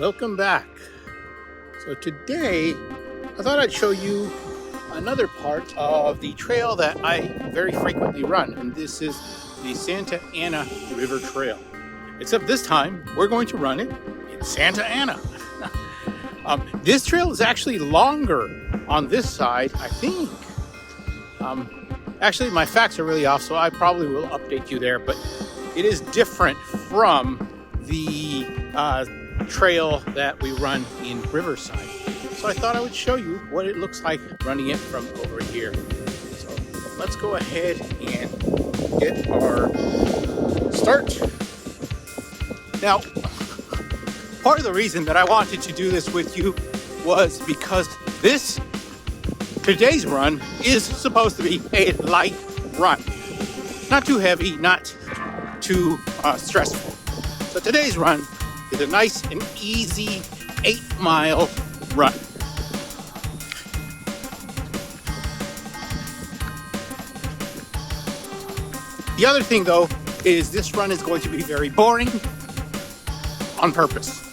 Welcome back. So today I thought I'd show you another part of the trail that I very frequently run, and this is the Santa Ana River Trail. Except this time we're going to run it in Santa Ana. This trail is actually longer on this side, I think. Actually, my facts are really off, so I probably will update you there, but it is different from the trail that we run in Riverside. So I thought I would show you what it looks like running it from over here. So let's go ahead and get our start. Now, part of the reason that I wanted to do this with you was because today's run is supposed to be a light run. Not too heavy, not too stressful. So today's run is a nice and easy 8-mile run. The other thing though is this run is going to be very boring on purpose.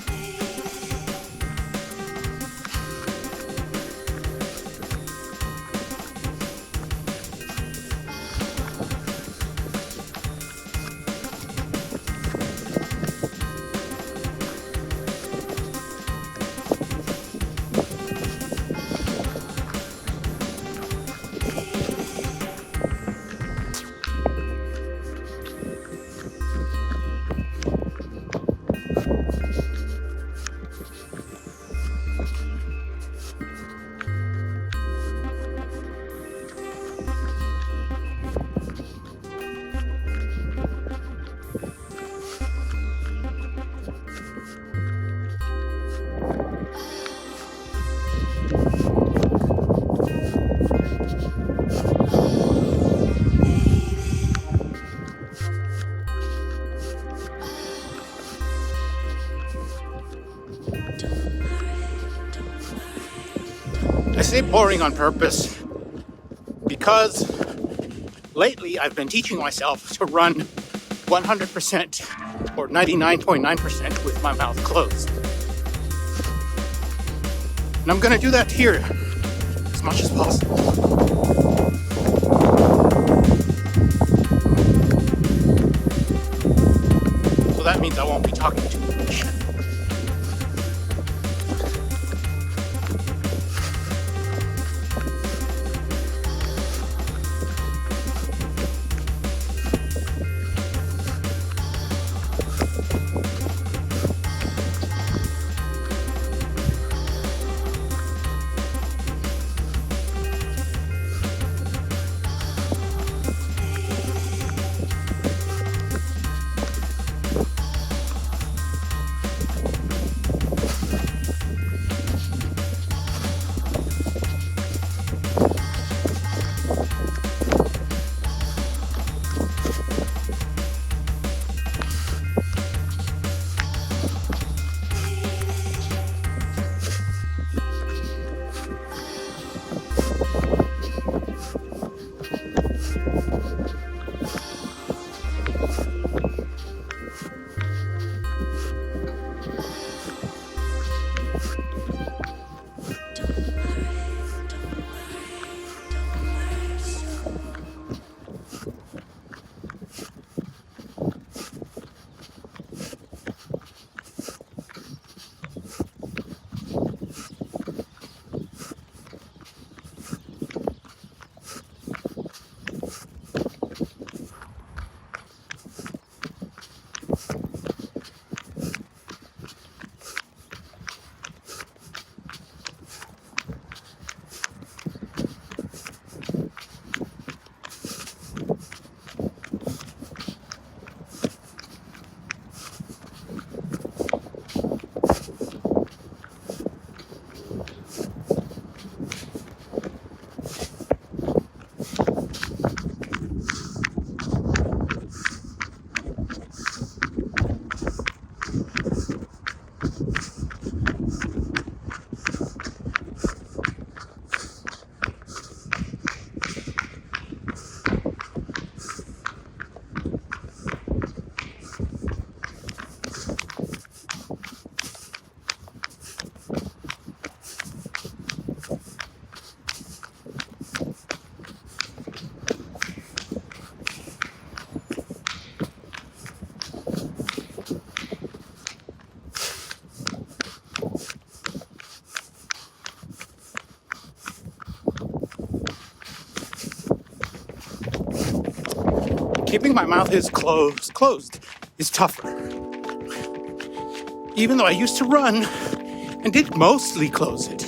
I say boring on purpose because lately I've been teaching myself to run 100% or 99.9% with my mouth closed. And I'm going to do that here as much as possible. So that means I won't be talking too much. keeping my mouth closed is tougher. Even though I used to run and did mostly close it.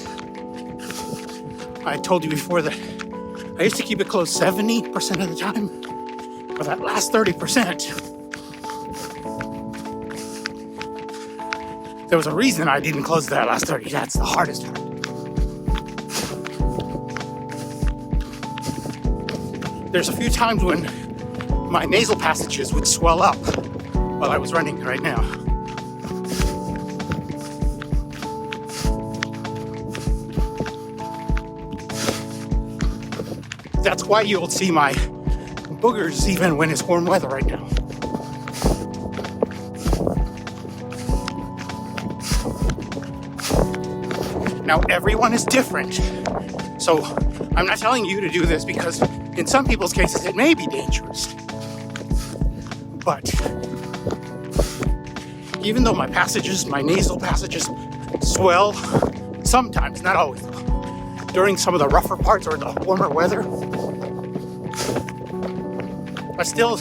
I told you before that I used to keep it closed 70% of the time. But that last 30%, there was a reason I didn't close that last 30. That's the hardest part. There's a few times when my nasal passages would swell up while I was running right now. That's why you'll see my boogers even when it's warm weather right now. Now, everyone is different. So I'm not telling you to do this because in some people's cases it may be dangerous. But even though my nasal passages swell, sometimes, not always, during some of the rougher parts or the warmer weather, I still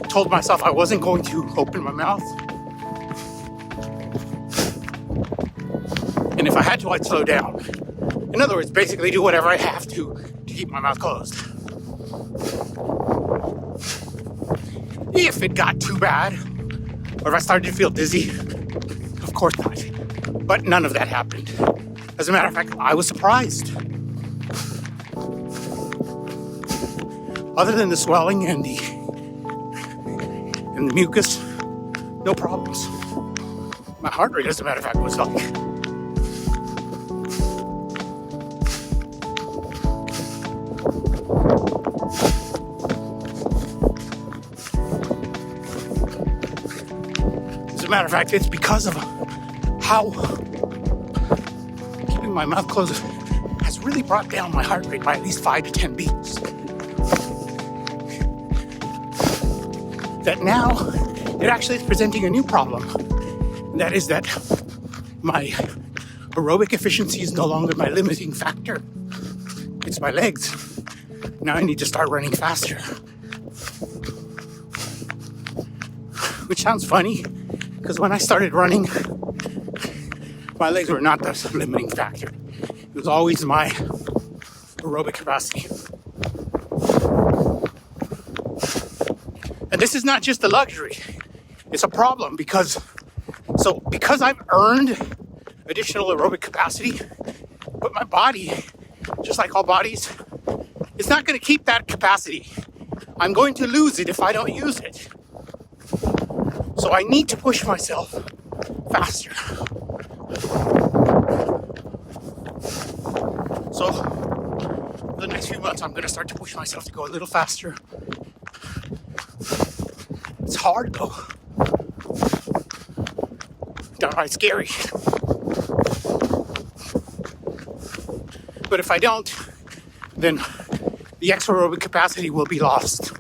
told myself I wasn't going to open my mouth. And if I had to, I'd slow down. In other words, basically do whatever I have to keep my mouth closed. If it got too bad, or if I started to feel dizzy, of course not. But none of that happened. As a matter of fact, I was surprised. Other than the swelling and the mucus, no problems. My heart rate, as a matter of fact, was like matter of fact, it's because of how keeping my mouth closed has really brought down my heart rate by at least 5 to 10 beats. That now it actually is presenting a new problem. And that is that my aerobic efficiency is no longer my limiting factor. It's my legs. Now I need to start running faster. Which sounds funny, because when I started running, my legs were not the limiting factor. It was always my aerobic capacity. And this is not just a luxury. It's a problem because I've earned additional aerobic capacity, but my body, just like all bodies, it's not going to keep that capacity. I'm going to lose it if I don't use it. So I need to push myself faster. So for the next few months, I'm going to start to push myself to go a little faster. It's hard though. Downright scary. But if I don't, then the extra aerobic capacity will be lost.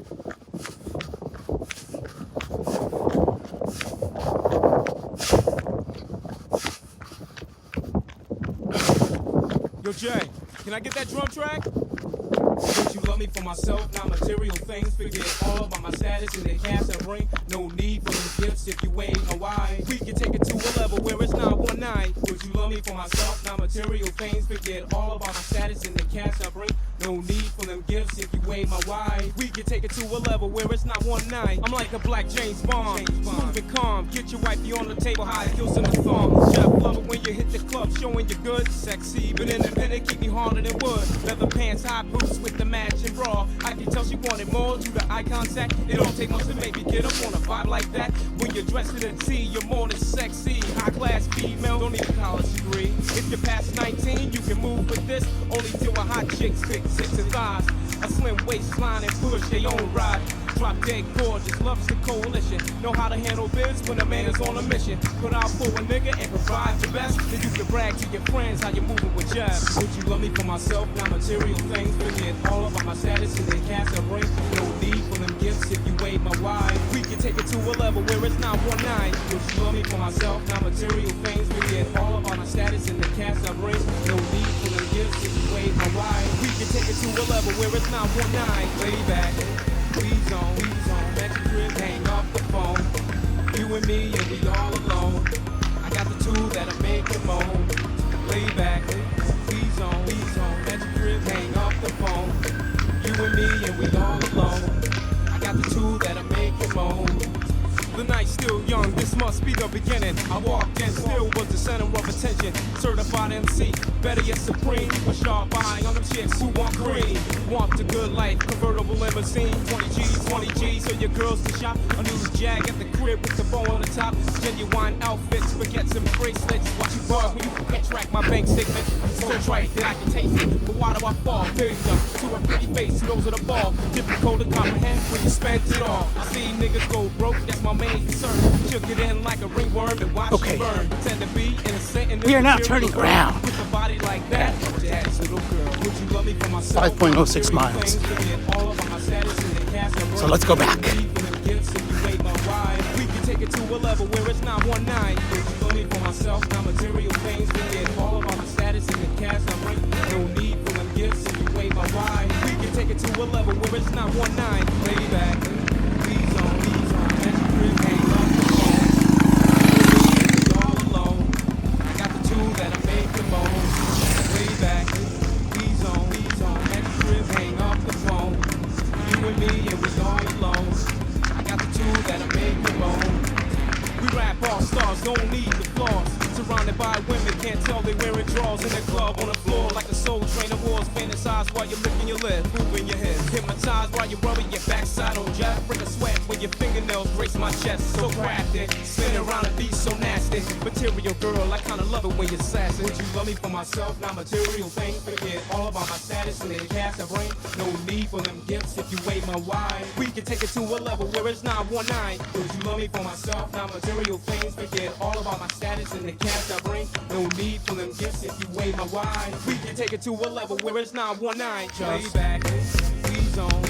Yo, Jay, can I get that drum track? Don't you love me for myself, not material things? Forget all about my status and the cash I bring. No need for them gifts if you ain't a why. We can take it to a level where it's not one night. Would you love me for myself, not material things? Forget all about my status and the cash I bring. No need for them gifts if you ain't my wife. We can take it to a level where it's not one night. I'm like a black James Bond, smooth and calm. Get your wifey on the table, high heels in the thong. Jeff love it when you hit the club, showing you good, sexy, but independent, keep me harder than wood. Leather pants, high boots with the matching bra. I can tell she wanted more, do the eye contact. It don't take much to make me get up on a vibe like that. When you're dressed to the T, you're more than sexy. High class female, don't need a college degree. If you're past 19, you can move with this. Only deal with hot chicks, big six and thighs. A slim waistline and push their own ride. Drop dead gorgeous, loves the coalition. Know how to handle biz when a man is on a mission. Put out for a nigga and provide the best. Then you can brag to your friends how you moving with jabs. Would you love me for myself, not material things? Forget all about my status and the cash I bring. No need for them gifts if you ain't my wife. We can take it to a level where it's not one night. Would you love me for myself, not material things? Forget all about my status and the cash I bring. No need for them gifts if you ain't my wife. We can take it to a level where it's not one night. Way back, please on. and me, and we all alone. I got the tool that'll make you moan. Lay back, ease on, let your crib hang up the phone. You and me, and we all alone. I got the tool that'll make you moan. The night's still young, this must be the beginning. I walked in, still was the center of attention. Certified MC, better yet supreme. A sharp eye on them chicks who want green. Want the good life, convertible limousine. 20 G, so your girls can shop. A new Jag at the crib with the bow on the top. Genuine outfits, forget some bracelets. Watch you bug when you can't track my bank statement. So trite that I can taste it, but why do I fall? Victim to a pretty face, who knows of the ball. Difficult to comprehend when you spent it all. I see niggas go broke, that's my main concern. Shook it in like a ringworm and watch it burn. Pretend to be innocent and we are now turning around. With a body like that, dad's little girl. Would you love me for myself? 5.06 miles. So let's go back. We can take it to a level where it's 919. Would you love me for myself? Not material things. Forget all about my status and the cash I bring. No need for them gifts if you weigh my ride. We can take it to a level where it's 919. Lay back, ease on, let your crib hang up the phone. You're all alone. I got the tool that'll make you moan. Lay back, ease on, let your crib hang up the phone. You and me, and we all alone. I got the tool that'll make you moan. We rap all stars, don't need the flaws. Surrounded by women, can't tell they wearing drawers in the club on the floor like a soul train of wars. Fantasize while you're licking your lip, moving your head. Hypnotize while you're rubbing your backside on jet. Bring a sweat when your fingernails grace my chest. So crafted, spin around and be so nasty. Material girl, I kinda love it when you're sassy. Would you love me for myself, not material things? Forget all about my status and the cash I bring. No need for them gifts if you weigh my wine. We can take it to a level where it's 919. Would you love me for myself, not material things? Forget all about my status and the cash I bring. No need for them gifts if you weigh my wine. We can take it to a level where it's 919. Lay back, ease on,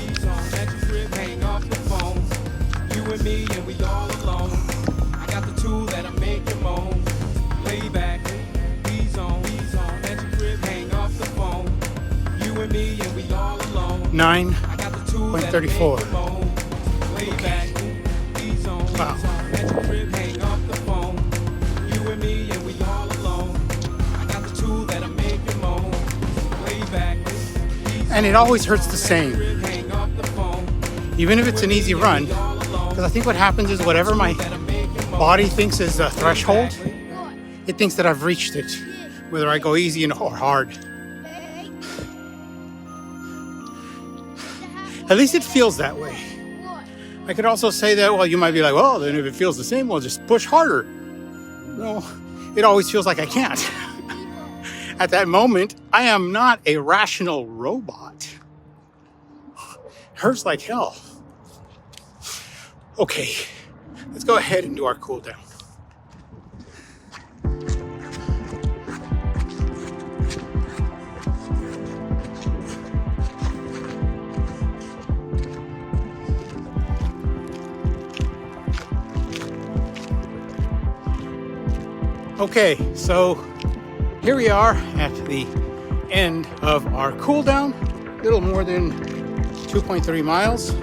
let your crib hang up the phone. You and me, and we all alone. I got the tool that'll make you moan. Lay back, ease on, let your crib hang up the phone. You and me, and we all alone. 9.34. Lay back, ease on, let your crib hang up the phone. You and me, and we all alone. I got the tool that'll make you moan. Lay back, And it always hurts the same, even if it's an easy run, because I think what happens is whatever my body thinks is a threshold, it thinks that I've reached it, whether I go easy or hard. At least it feels that way. I could also say that, well, you might be like, well, then if it feels the same, well, just push harder. No, it always feels like I can't. At that moment, I am not a rational robot. It hurts like hell. Okay, let's go ahead and do our cool down. Okay, so here we are at the end of our cool down, a little more than 2.3 miles.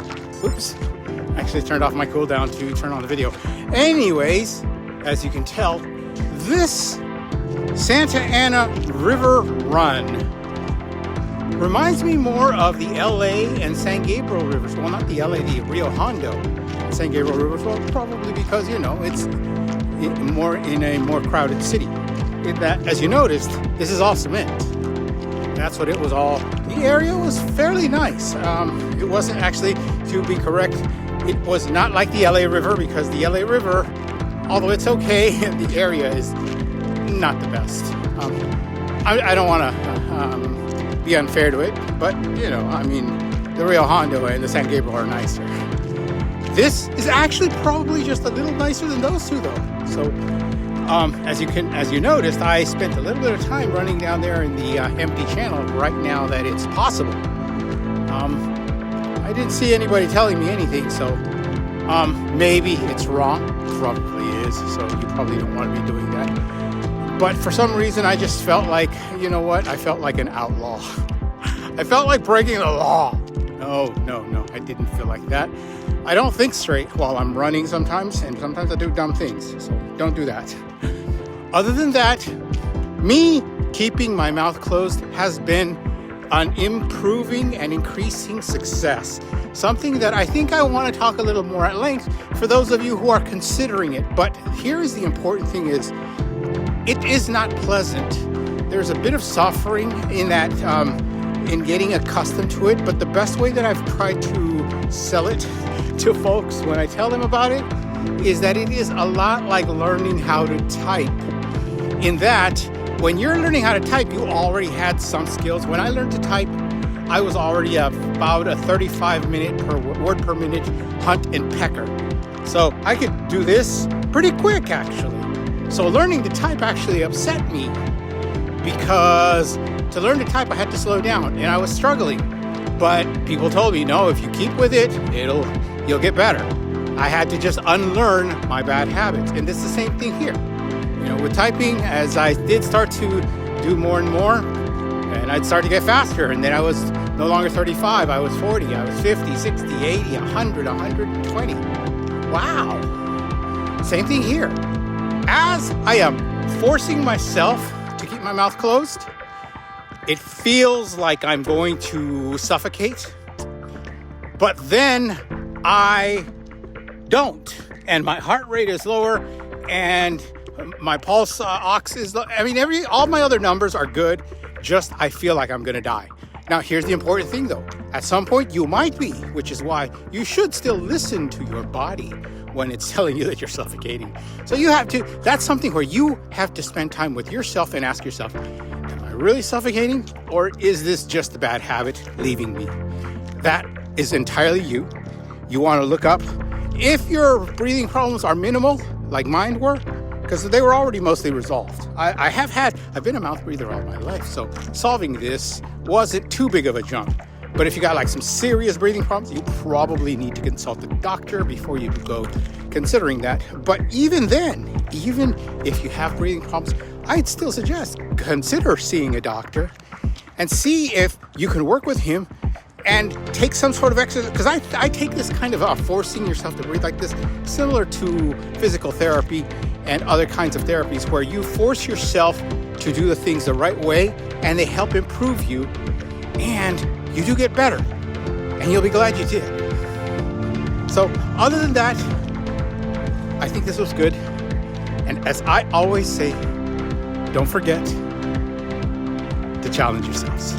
Oops, actually turned off my cool down to turn on the video. Anyways, as you can tell, this Santa Ana River Run reminds me more of the LA and San Gabriel rivers. Well, not the LA, the Rio Hondo San Gabriel rivers. Well, probably because, you know, it's more in a more crowded city. That, as you noticed, this is all cement. That's what it was all. The area was fairly nice. It wasn't actually, to be correct, it was not like the LA River, because the LA River, although it's okay, the area is not the best. I don't want to be unfair to it, but, you know, I mean, the Rio Hondo and the San Gabriel are nicer. This is actually probably just a little nicer than those two, though. So, as you noticed, I spent a little bit of time running down there in the empty channel right now that it's possible. I didn't see anybody telling me anything, so maybe it's wrong. Probably is. So you probably don't want to be doing that. But for some reason, I just felt like, you know what? I felt like an outlaw. I felt like breaking the law. No, I didn't feel like that. I don't think straight while I'm running sometimes, and sometimes I do dumb things, so don't do that. Other than that, me keeping my mouth closed has been an improving and increasing success. Something that I think I want to talk a little more at length for those of you who are considering it. But here is the important thing is, it is not pleasant. There's a bit of suffering in that, in getting accustomed to it. But the best way that I've tried to sell it to folks when I tell them about it is that it is a lot like learning how to type. In that, when you're learning how to type, you already had some skills. When I learned to type, I was already about a 35-minute per word per minute hunt and pecker. So I could do this pretty quick, actually. So learning to type actually upset me, because to learn to type, I had to slow down, and I was struggling. But people told me, no, if you keep with it, you'll get better. I had to just unlearn my bad habits, and it's the same thing here. With typing, as I did start to do more and more, and I'd start to get faster, and then I was no longer 35, I was 40, I was 50, 60, 80, 100, 120. Wow. Same thing here. As I am forcing myself to keep my mouth closed, it feels like I'm going to suffocate, but then I don't, and my heart rate is lower, and my pulse ox is, all my other numbers are good, just I feel like I'm gonna die. Now, here's the important thing though. At some point you might be, which is why you should still listen to your body when it's telling you that you're suffocating. So that's something where you have to spend time with yourself and ask yourself, am I really suffocating, or is this just a bad habit leaving me? That is entirely you. You wanna look up. If your breathing problems are minimal, like mine were, because they were already mostly resolved. I've been a mouth breather all my life, so solving this wasn't too big of a jump. But if you got some serious breathing problems, you probably need to consult a doctor before you go considering that. But even then, even if you have breathing problems, I'd still suggest consider seeing a doctor and see if you can work with him and take some sort of exercise, because I take this kind of forcing yourself to breathe like this, similar to physical therapy and other kinds of therapies, where you force yourself to do the things the right way, and they help improve you, and you do get better, and you'll be glad you did. So other than that, I think this was good. And as I always say, don't forget to challenge yourselves.